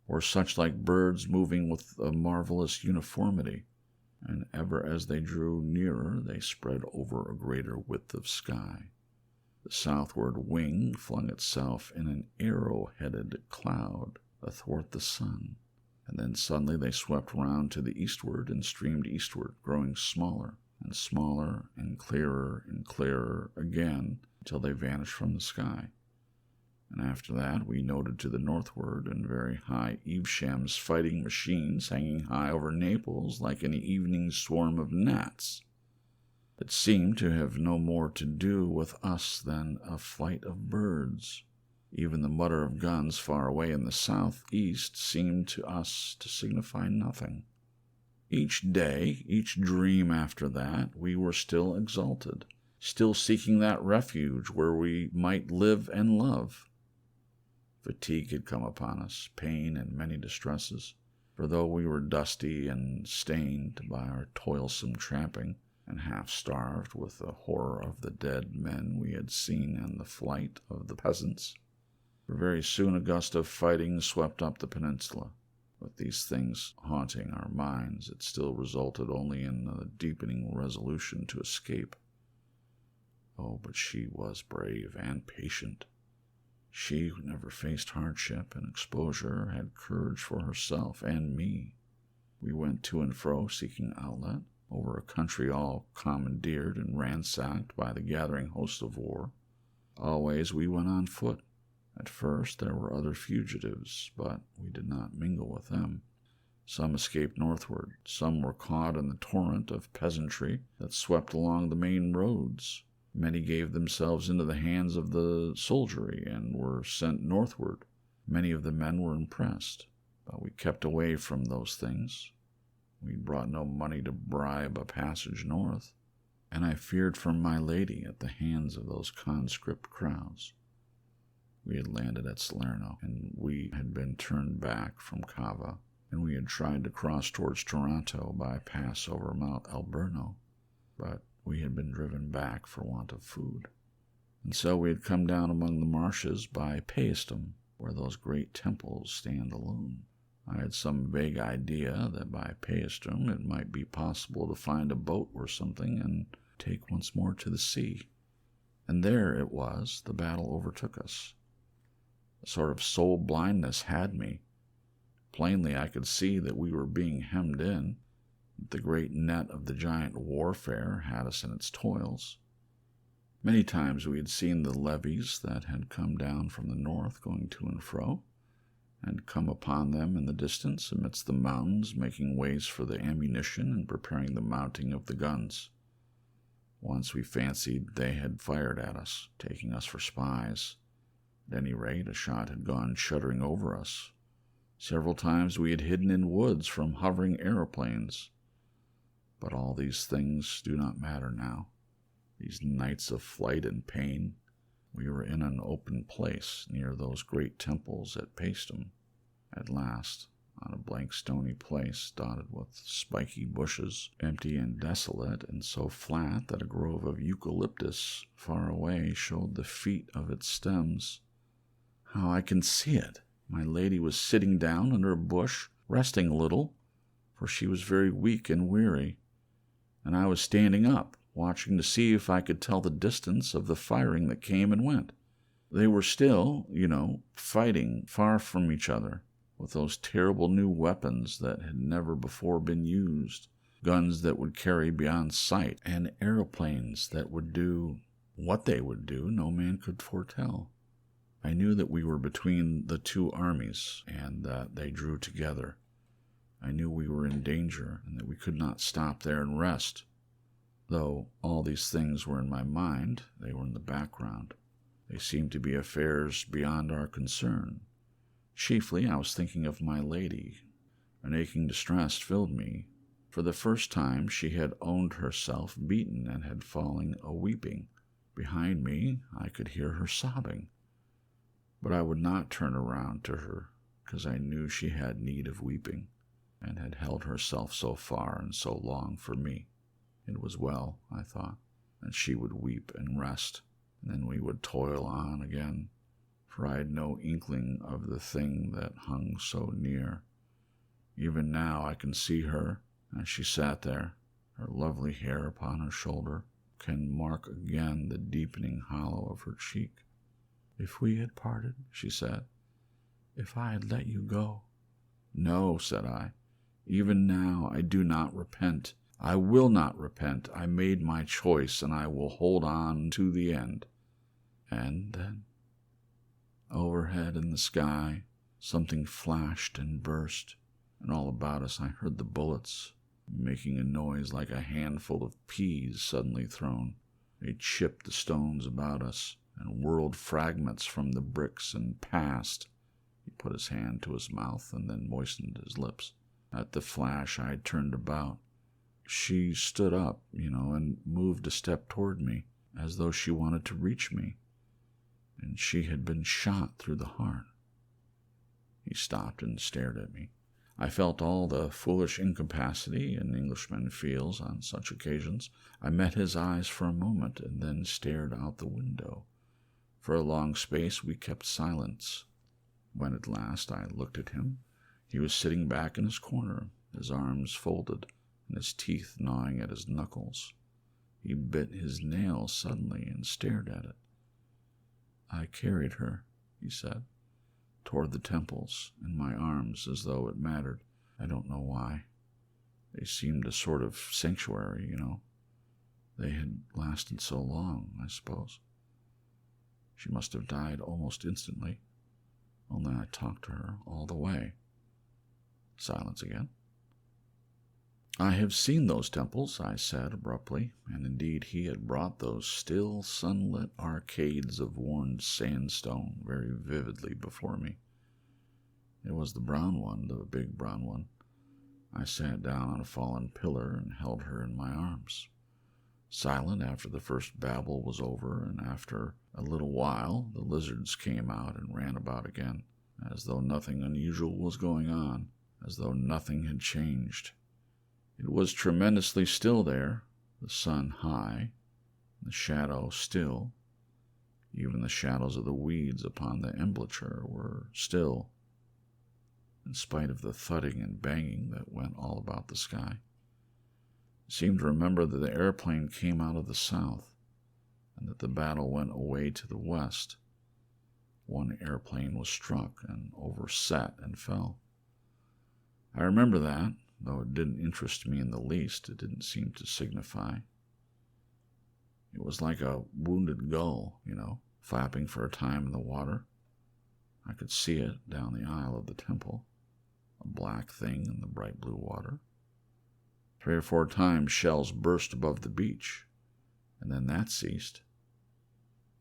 or such like birds moving with a marvelous uniformity, and ever as they drew nearer they spread over a greater width of sky. The southward wing flung itself in an arrow-headed cloud athwart the sun, and then suddenly they swept round to the eastward and streamed eastward, growing smaller and smaller and clearer again until they vanished from the sky. And after that we noted to the northward and very high Evesham's fighting machines hanging high over Naples like an evening swarm of gnats. It seemed to have no more to do with us than a flight of birds. Even the mutter of guns far away in the southeast seemed to us to signify nothing. Each day, each dream after that, we were still exalted, still seeking that refuge where we might live and love. Fatigue had come upon us, pain and many distresses, for though we were dusty and stained by our toilsome tramping, and half-starved with the horror of the dead men we had seen and the flight of the peasants, for very soon a gust of fighting swept up the peninsula. With these things haunting our minds, it still resulted only in a deepening resolution to escape. Oh, but she was brave and patient. She who never faced hardship and exposure had courage for herself and me. We went to and fro seeking outlet, over a country all commandeered and ransacked by the gathering host of war. Always we went on foot. At first there were other fugitives, but we did not mingle with them. Some escaped northward. Some were caught in the torrent of peasantry that swept along the main roads. Many gave themselves into the hands of the soldiery and were sent northward. Many of the men were impressed, but we kept away from those things. We brought no money to bribe a passage north, and I feared for my lady at the hands of those conscript crowds. We had landed at Salerno, and we had been turned back from Cava, and we had tried to cross towards Taranto by pass over Mount Alburno, but we had been driven back for want of food. And so we had come down among the marshes by Paestum, where those great temples stand alone. I had some vague idea that by Paestum it might be possible to find a boat or something and take once more to the sea. And there it was, the battle overtook us. A sort of soul blindness had me. Plainly I could see that we were being hemmed in, that the great net of the giant warfare had us in its toils. Many times we had seen the levies that had come down from the north going to and fro, and come upon them in the distance amidst the mountains, making ways for the ammunition and preparing the mounting of the guns. Once we fancied they had fired at us, taking us for spies. At any rate, a shot had gone shuddering over us. Several times we had hidden in woods from hovering aeroplanes. But all these things do not matter now. These nights of flight and pain, we were in an open place near those great temples at Paestum. At last, on a blank stony place dotted with spiky bushes, empty and desolate, and so flat that a grove of eucalyptus far away showed the feet of its stems. How I can see it! My lady was sitting down under a bush, resting a little, for she was very weak and weary, and I was standing up, watching to see if I could tell the distance of the firing that came and went. They were still, fighting far from each other, with those terrible new weapons that had never before been used, guns that would carry beyond sight, and aeroplanes that would do what they would do no man could foretell. I knew that we were between the two armies, and that they drew together. I knew we were in danger, and that we could not stop there and rest. Though all these things were in my mind, they were in the background. They seemed to be affairs beyond our concern. Chiefly I was thinking of my lady. An aching distress filled me, For the first time she had owned herself beaten and had fallen a-weeping. Behind me I could hear her sobbing, but I would not turn around to her, because I knew she had need of weeping, and had held herself so far and so long for me. It was well, I thought, that she would weep and rest, and then we would toil on again, for I had no inkling of the thing that hung so near. Even now I can see her, as she sat there, her lovely hair upon her shoulder, can mark again the deepening hollow of her cheek. "If we had parted," she said, "if I had let you go." "No," said I. "Even now I do not repent. I will not repent. I made my choice, and I will hold on to the end." And then, overhead in the sky, something flashed and burst, and all about us I heard the bullets, making a noise like a handful of peas suddenly thrown. They chipped the stones about us, and whirled fragments from the bricks and passed. He put his hand to his mouth and then moistened his lips. At the flash I turned about. She stood up, and moved a step toward me, as though she wanted to reach me, and she had been shot through the heart. He stopped and stared at me. I felt all the foolish incapacity an Englishman feels on such occasions. I met his eyes for a moment, and then stared out the window. For a long space we kept silence. When at last I looked at him, he was sitting back in his corner, his arms folded, and his teeth gnawing at his knuckles. He bit his nail suddenly and stared at it. "I carried her," he said, "toward the temples in my arms, as though it mattered. I don't know why. They seemed a sort of sanctuary, They had lasted so long, I suppose. She must have died almost instantly, only I talked to her all the way." Silence again. "I have seen those temples," I said abruptly, and indeed he had brought those still sunlit arcades of worn sandstone very vividly before me. It was the brown one, the big brown one. I sat down on a fallen pillar and held her in my arms. Silent after the first babble was over, and after a little while the lizards came out and ran about again, as though nothing unusual was going on, as though nothing had changed. It was tremendously still there, the sun high, the shadow still. Even the shadows of the weeds upon the embouchure were still, in spite of the thudding and banging that went all about the sky. I seemed to remember that the airplane came out of the south, and that the battle went away to the west. One airplane was struck and overset and fell. I remember that, though it didn't interest me in the least. It didn't seem to signify. It was like a wounded gull, flapping for a time in the water. I could see it down the aisle of the temple, a black thing in the bright blue water. 3 or 4 times shells burst above the beach, and then that ceased.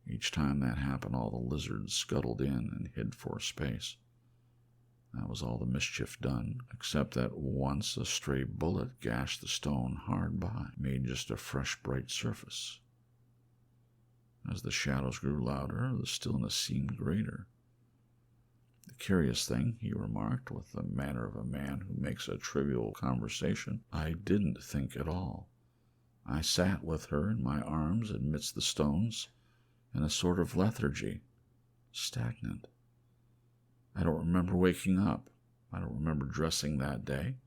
Each time that happened, all the lizards scuttled in and hid for a space. That was all the mischief done, except that once a stray bullet gashed the stone hard by, made just a fresh bright surface. As the shadows grew louder, the stillness seemed greater. "The curious thing," he remarked, with the manner of a man who makes a trivial conversation, "I didn't think at all. I sat with her in my arms amidst the stones, in a sort of lethargy, stagnant. I don't remember waking up. I don't remember dressing that day.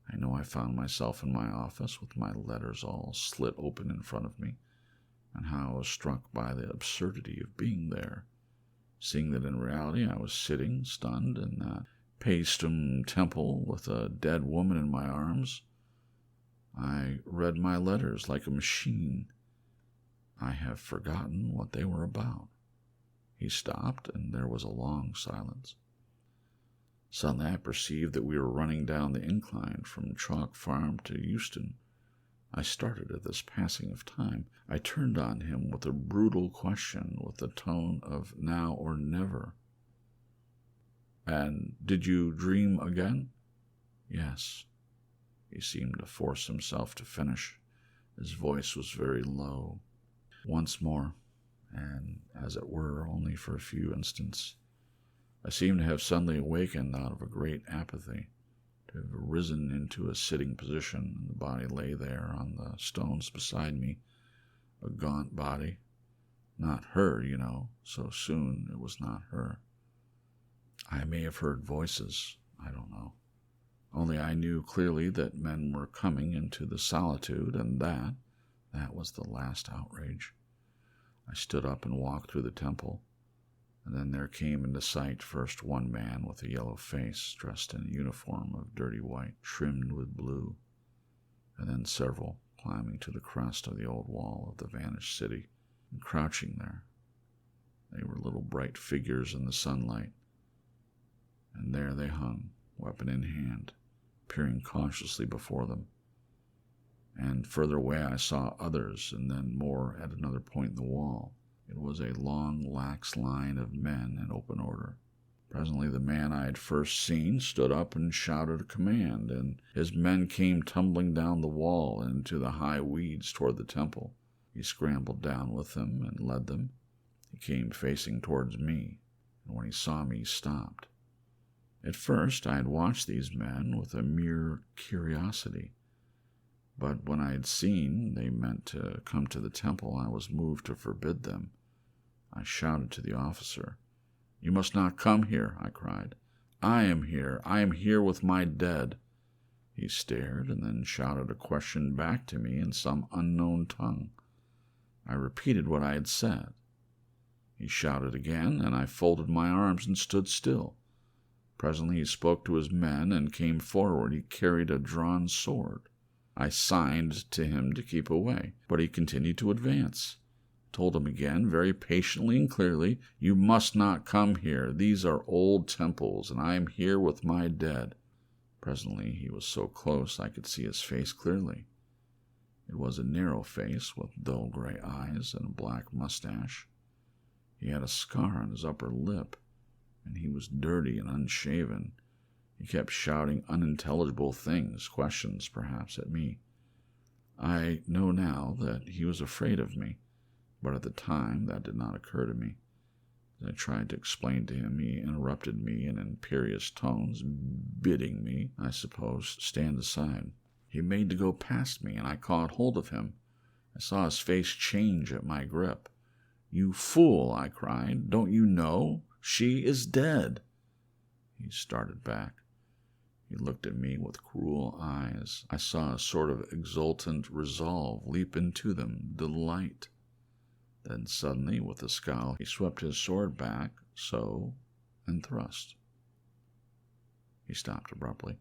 I know I found myself in my office with my letters all slit open in front of me, and how I was struck by the absurdity of being there, seeing that in reality I was sitting, stunned, in that Paestum temple with a dead woman in my arms. I read my letters like a machine. I have forgotten what they were about." He stopped, and there was a long silence. Suddenly I perceived that we were running down the incline from Chalk Farm to Euston. I started at this passing of time. I turned on him with a brutal question, with the tone of now or never. "And did you dream again?" "Yes." He seemed to force himself to finish. His voice was very low. Once more, and as it were only for a few instants, I seemed to have suddenly awakened out of a great apathy, to have risen into a sitting position, and the body lay there on the stones beside me, a gaunt body. Not her, so soon it was not her. I may have heard voices, I don't know. Only I knew clearly that men were coming into the solitude, and that was the last outrage. I stood up and walked through the temple, and then there came into sight first one man with a yellow face, dressed in a uniform of dirty white, trimmed with blue, and then several climbing to the crest of the old wall of the vanished city, and crouching there. They were little bright figures in the sunlight, and there they hung, weapon in hand, peering cautiously before them. And further away I saw others, and then more at another point in the wall. It was a long, lax line of men in open order. Presently the man I had first seen stood up and shouted a command, and his men came tumbling down the wall into the high weeds toward the temple. He scrambled down with them and led them. He came facing towards me, and when he saw me, he stopped. At first I had watched these men with a mere curiosity, but when I had seen they meant to come to the temple, I was moved to forbid them. I shouted to the officer. "You must not come here," I cried. "I am here. I am here with my dead." He stared and then shouted a question back to me in some unknown tongue. I repeated what I had said. He shouted again, and I folded my arms and stood still. Presently he spoke to his men and came forward. He carried a drawn sword. I signed to him to keep away, but he continued to advance. Told him again, very patiently and clearly, "You must not come here. These are old temples, and I am here with my dead." Presently he was so close I could see his face clearly. It was a narrow face with dull gray eyes and a black mustache. He had a scar on his upper lip, and he was dirty and unshaven. He kept shouting unintelligible things, questions perhaps, at me. I know now that he was afraid of me, but at the time that did not occur to me. As I tried to explain to him, he interrupted me in imperious tones, bidding me, I suppose, stand aside. He made to go past me, and I caught hold of him. I saw his face change at my grip. "You fool," I cried. "Don't you know? She is dead." He started back. He looked at me with cruel eyes. I saw a sort of exultant resolve leap into them, delight. Then suddenly, with a scowl, he swept his sword back, so, and thrust. He stopped abruptly.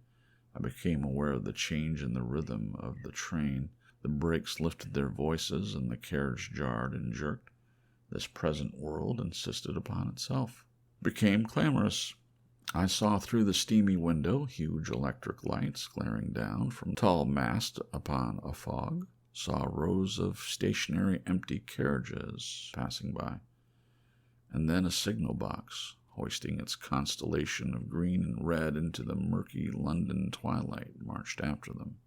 I became aware of the change in the rhythm of the train. The brakes lifted their voices, and the carriage jarred and jerked. This present world insisted upon itself. Became clamorous. I saw through the steamy window huge electric lights glaring down from tall masts upon a fog. Saw rows of stationary empty carriages passing by, and then a signal box hoisting its constellation of green and red into the murky London twilight marched after them.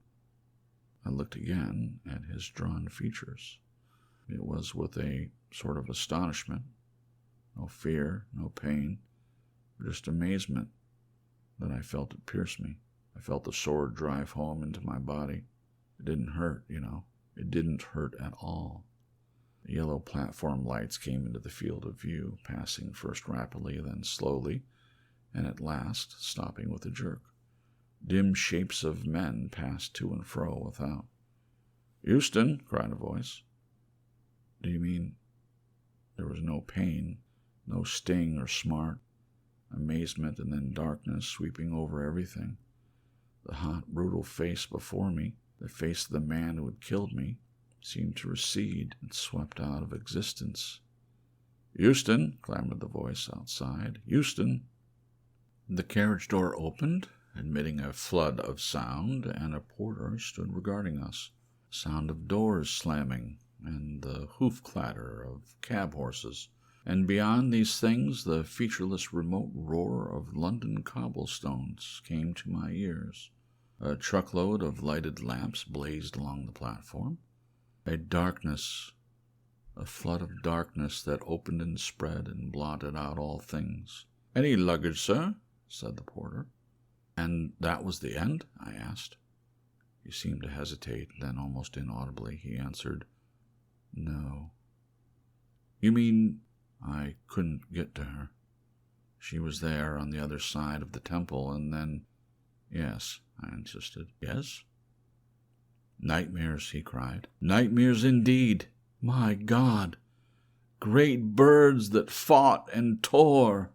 I looked again at his drawn features. It was with a sort of astonishment, no fear, no pain, just amazement, that I felt it pierce me. I felt the sword drive home into my body. It didn't hurt, It didn't hurt at all. The yellow platform lights came into the field of view, passing first rapidly, then slowly, and at last stopping with a jerk. Dim shapes of men passed to and fro without. "Euston!" cried a voice. "Do you mean—" There was no pain, no sting or smart. Amazement and then darkness sweeping over everything. The hot, brutal face before me, the face of the man who had killed me, seemed to recede and swept out of existence. "Euston!" clamored the voice outside. "Euston!" The carriage door opened, admitting a flood of sound, and a porter stood regarding us. Sound of doors slamming, and the hoof clatter of cab horses. And beyond these things, the featureless remote roar of London cobblestones came to my ears. A truckload of lighted lamps blazed along the platform. A flood of darkness that opened and spread and blotted out all things. "Any luggage, sir?" said the porter. "And that was the end?" I asked. He seemed to hesitate, then almost inaudibly he answered, "No." "You mean—" "I couldn't get to her. She was there on the other side of the temple, and then—" "Yes," I insisted. "Yes?" "Nightmares," he cried. "Nightmares indeed! My God! Great birds that fought and tore!